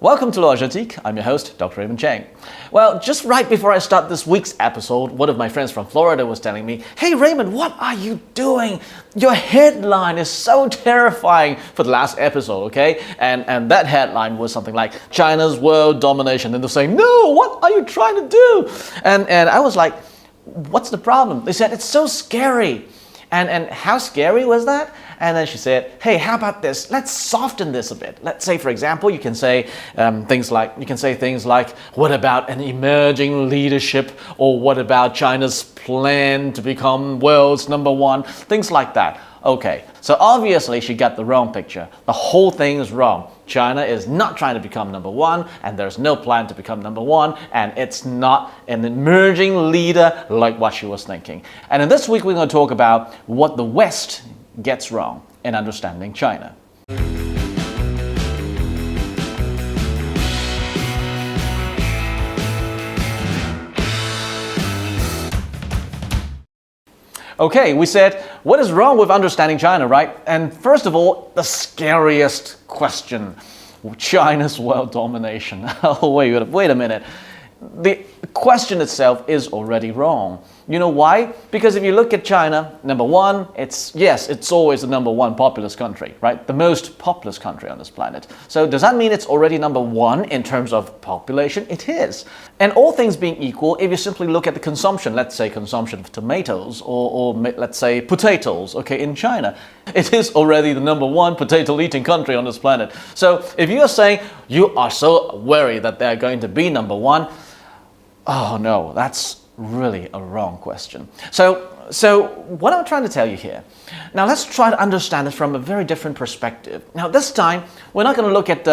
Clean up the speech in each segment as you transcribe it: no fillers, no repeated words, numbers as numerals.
Welcome to Asiatique. I'm your host, Dr. Raymond Chang. Well, just right before I start this week's episode, one of my friends from Florida was telling me, "Hey Raymond, what are you doing? Your headline is so terrifying for the last episode, okay?" And that headline was something like China's world domination. And they're saying, "No, what are you trying to do?" And I was like, "What's the problem?" They said, "It's so scary." And how scary was that? And then she said, "Hey, how about this? Let's soften this a bit. Let's say, for example, you can say things like, what about an emerging leadership? Or what about China's plan to become world's number one?" Things like that. Okay, so obviously she got the wrong picture. The whole thing is wrong. China is not trying to become number one, and there's no plan to become number one, and it's not an emerging leader like what she was thinking. And in this week, we're going to talk about what the West gets wrong in understanding China. Okay, we said, what is wrong with understanding China, right? And first of all, the scariest question, China's world domination. Oh, wait a minute. The question itself is already wrong. You know why? Because if you look at China, number one, it's always the number one populous country, right? The most populous country on this planet. So does that mean it's already number one in terms of population? It is. And all things being equal, if you simply look at the consumption, let's say consumption of tomatoes or let's say potatoes, okay, in China, it is already the number one potato-eating country on this planet. So if you're saying you are so worried that they're going to be number one, oh no, that's really a wrong question. So what I'm trying to tell you here, now let's try to understand this from a very different perspective. Now this time, we're not going to look at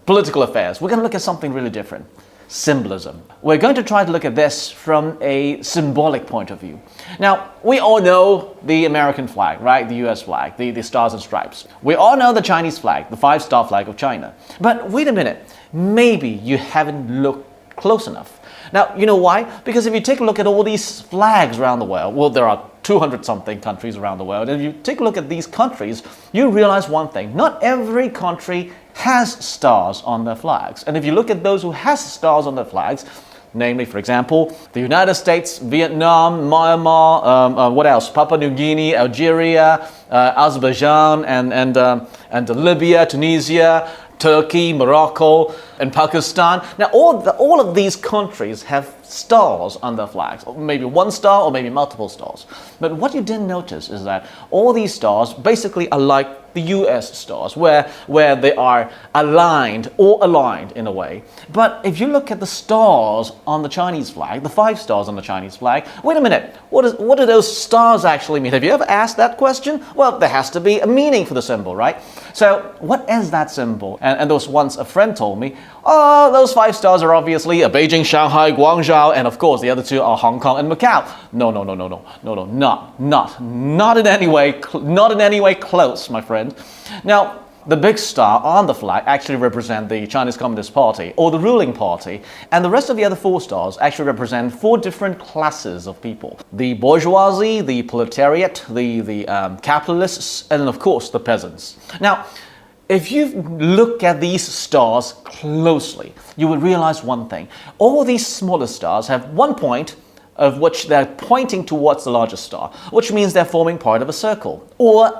political affairs. We're going to look at something really different. Symbolism. We're going to try to look at this from a symbolic point of view. Now, we all know the American flag, right? The US flag, the stars and stripes. We all know the Chinese flag, the five-star flag of China. But wait a minute, maybe you haven't looked close enough. Now, you know why? Because if you take a look at all these flags around the world, well, there are 200-something countries around the world, and if you take a look at these countries, you realize one thing. Not every country has stars on their flags. And if you look at those who has stars on their flags, namely, for example, the United States, Vietnam, Myanmar, what else? Papua New Guinea, Algeria, Azerbaijan, and Libya, Tunisia, Turkey, Morocco, and Pakistan. Now, all of these countries have stars on their flags, or maybe one star or maybe multiple stars. But what you didn't notice is that all these stars basically are like the US stars, where they are aligned in a way. But if you look at the stars on the Chinese flag, the five stars on the Chinese flag, wait a minute, what do those stars actually mean? Have you ever asked that question? Well, there has to be a meaning for the symbol, right? So what is that symbol? And there was once a friend told me, oh, those five stars are obviously Beijing, Shanghai, Guangzhou, and of course the other two are Hong Kong and Macau. No, not in any way close, my friend. Now, the big star on the flag actually represent the Chinese Communist Party, or the ruling party, and the rest of the other four stars actually represent four different classes of people. The bourgeoisie, the proletariat, the capitalists, and of course the peasants. Now, if you look at these stars closely, you will realize one thing. All these smaller stars have one point of which they're pointing towards the largest star, which means they're forming part of a circle, or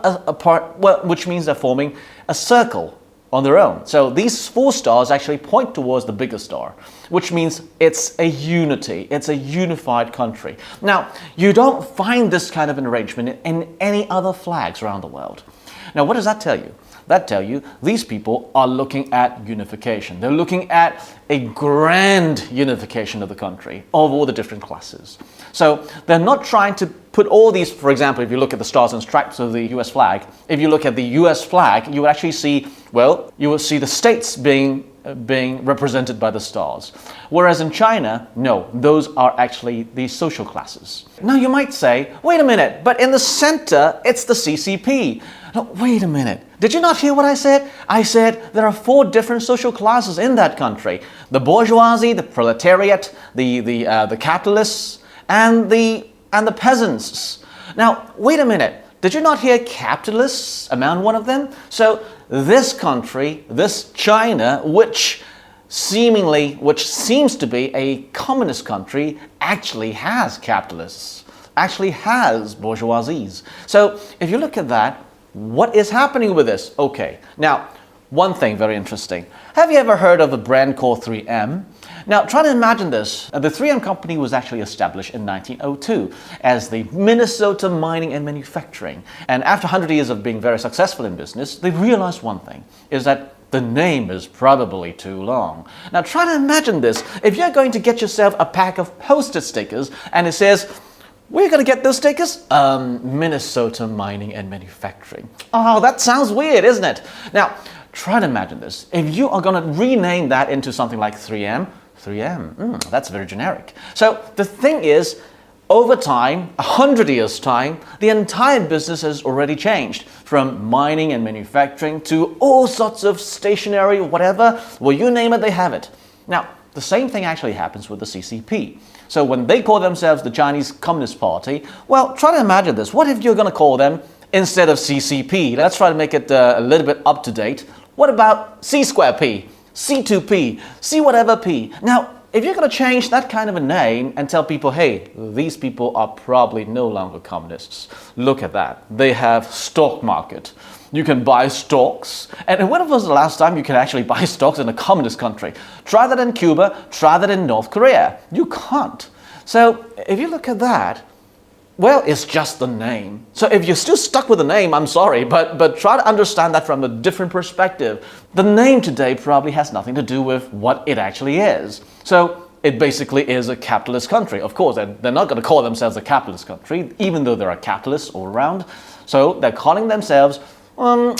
which means they're forming a circle on their own. So these four stars actually point towards the bigger star, which means it's a unity, it's a unified country. Now, you don't find this kind of an arrangement in any other flags around the world. Now, what does that tell you? That tell you these people are looking at unification. They're looking at a grand unification of the country, of all the different classes. So they're not trying to put all these, for example, if you look at the stars and stripes of the US flag, if you look at the US flag, you will actually see, well, you will see the states being represented by the stars. Whereas in China, no, those are actually the social classes. Now you might say, wait a minute, but in the center, it's the CCP. No, wait a minute. Did you not hear what I said? I said there are four different social classes in that country. The bourgeoisie, the proletariat, the capitalists, and the peasants. Now, wait a minute. Did you not hear capitalists among one of them? So this country, this China, which which seems to be a communist country, actually has capitalists, actually has bourgeoisies. So if you look at that, what is happening with this? Okay, now, one thing very interesting. Have you ever heard of a brand called 3M? Now, try to imagine this. The 3M company was actually established in 1902 as the Minnesota Mining and Manufacturing. And after 100 years of being very successful in business, they realized one thing, is that the name is probably too long. Now, try to imagine this. If you're going to get yourself a pack of post-it stickers and it says, "Where are you going to get those stickers?" Minnesota Mining and Manufacturing. Oh, that sounds weird, isn't it? Now, try to imagine this. If you are going to rename that into something like 3M, that's very generic. So the thing is, over time, 100 years' time, the entire business has already changed from mining and manufacturing to all sorts of stationery, whatever. Well, you name it, they have it. Now, the same thing actually happens with the CCP. So when they call themselves the Chinese Communist Party, well, try to imagine this. What if you're going to call them, instead of CCP, let's try to make it a little bit up to date. What about C square P, C2P, C whatever P? Now, if you're going to change that kind of a name and tell people, hey, these people are probably no longer communists. Look at that. They have stock market. You can buy stocks. And when was the last time you could actually buy stocks in a communist country? Try that in Cuba, try that in North Korea. You can't. So if you look at that, well, it's just the name. So if you're still stuck with the name, I'm sorry, but try to understand that from a different perspective. The name today probably has nothing to do with what it actually is. So it basically is a capitalist country. Of course, they're not going to call themselves a capitalist country, even though there are capitalists all around. So they're calling themselves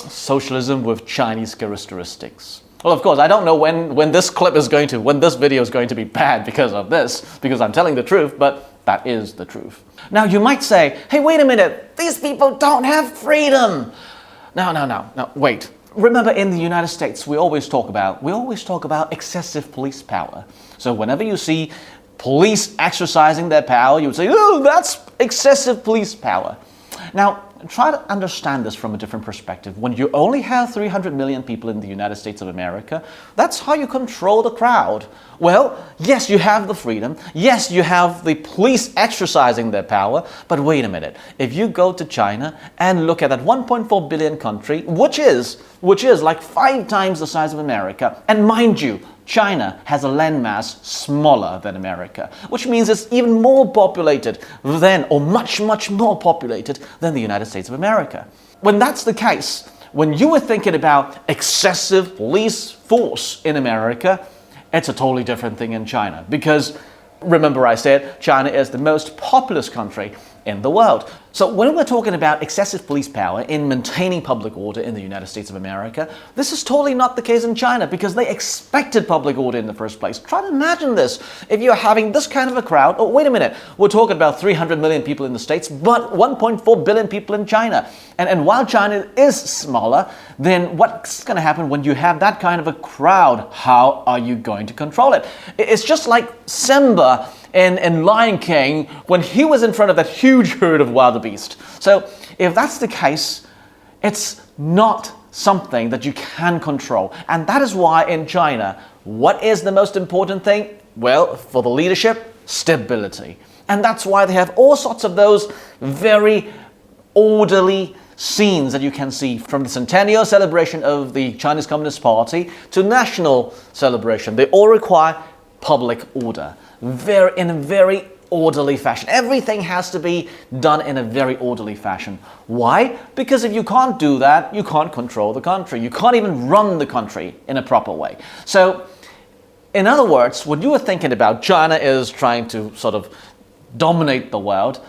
socialism with Chinese characteristics. Well, of course, I don't know when this video is going to be banned because of this, because I'm telling the truth, but that is the truth. Now, you might say, hey, wait a minute, these people don't have freedom. No, wait. Remember, in the United States, we always talk about excessive police power. So whenever you see police exercising their power, you would say, oh, that's excessive police power. Now, try to understand this from a different perspective. When you only have 300 million people in the United States of America, that's how you control the crowd. Well, yes, you have the freedom. Yes, you have the police exercising their power. But wait a minute. If you go to China and look at that 1.4 billion country, which is like 5 times the size of America, and mind you, China has a landmass smaller than America, which means it's even more populated than, or much, much more populated than the United States of America. When that's the case, when you were thinking about excessive police force in America, it's a totally different thing in China. Because remember I said China is the most populous country in the world. So when we're talking about excessive police power in maintaining public order in the United States of America, this is totally not the case in China because they expected public order in the first place. Try to imagine this. If you're having this kind of a crowd, oh, wait a minute, we're talking about 300 million people in the States, but 1.4 billion people in China. And while China is smaller, then what's going to happen when you have that kind of a crowd? How are you going to control it? It's just like Simba in Lion King when he was in front of that huge herd of wildebeest. So if that's the case, it's not something that you can control. And that is why in China, what is the most important thing? Well, for the leadership, stability. And that's why they have all sorts of those very orderly scenes that you can see, from the centennial celebration of the Chinese Communist Party to national celebration. They all require public order. In a very orderly fashion. Everything has to be done in a very orderly fashion. Why? Because if you can't do that, you can't control the country. You can't even run the country in a proper way. So, in other words, when you were thinking about China is trying to sort of dominate the world,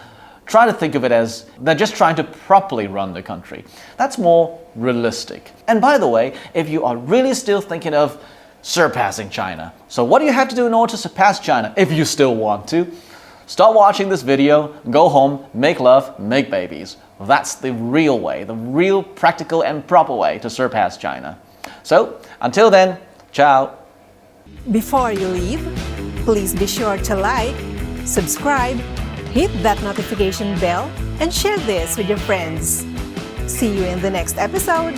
try to think of it as they're just trying to properly run the country. That's more realistic. And by the way, if you are really still thinking of surpassing China. So what do you have to do in order to surpass China if you still want to? Start watching this video, go home, make love, make babies. That's the real way, the real practical and proper way to surpass China. So, until then, ciao. Before you leave, please be sure to like, subscribe, hit that notification bell, and share this with your friends. See you in the next episode.